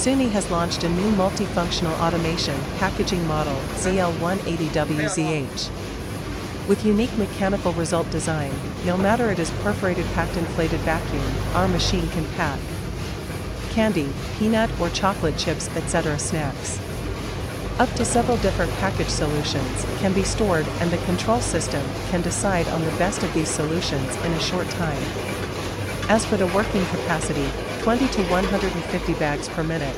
Suny has launched a new multifunctional automation packaging model, ZL180WZH. With unique mechanical result design, no matter it is perforated packed inflated vacuum, our machine can pack candy, peanut or chocolate chips, etc. snacks. Up to several different package solutions can be stored, and the control system can decide on the best of these solutions in a short time. As for the working capacity, 20 to 150 bags per minute.